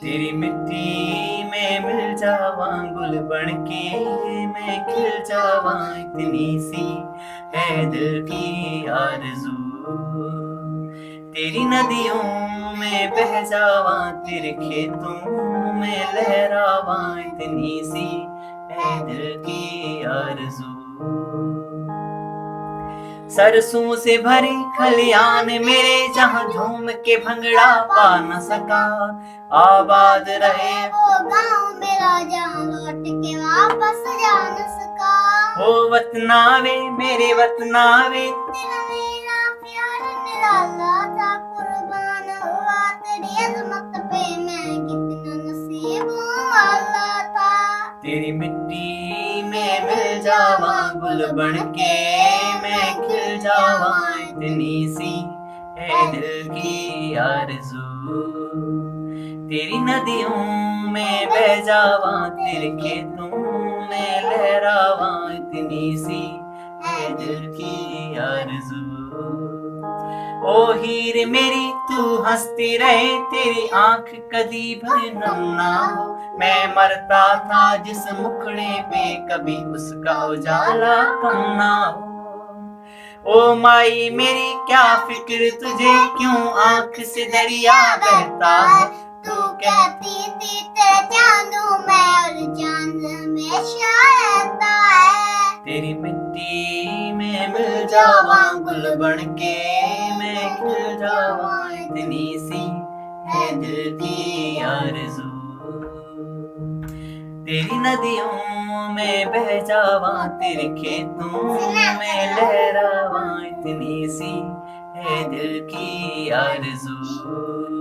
तेरी मिट्टी में मिल जावा गुल बन के मैं खिल जावा, इतनी सी है दिल की आरज़ू। तेरी नदियों में बह जावा, तेरे खेतों में लहरावा, इतनी सी है दिल की आरज़ू। सरसों से भरे खलियान मेरे, जहाँ झूम के भंगड़ा पा न सका, आबाद रहे वो गाँव मेरा जहाँ लौट के वापस जा न सका। ओ वतनावे मेरे वतनावे, तेरा मेरा प्यार निराला था, कुर्बान हुआ तेरी अजमत पे मैं कितना नसीबों वाला था। तेरी मिट्टी में मिल जावा गुल बन के मैं खिल जावा, इतनी सी है दिल की आरज़ू। तेरी नदियों में बह जावा, तेरे खेतों में लहरावा, इतनी सी है दिल की आरज़ू। ओ हीर मेरी तू हंसती रहे, तेरी आंख कदी भर नम ना हो। मैं मरता था जिस मुखड़े पे, कभी उसका उजाला कम ना हो। ओ माई मेरी क्या फिक्र तुझे, क्यों आंख से दरिया बहता है। तू कहती थी तेरा चांद हूँ मैं और चांद हमेशा रहता है। तेरी मिट्टी में मिल जावा गुल बन के मैं खिल जावा, इतनी सी है दिल की आरज़ू। तेरी नदियों में बह जावा, तेरे खेतों में लहरावा, इतनी सी है दिल की आरज़ू।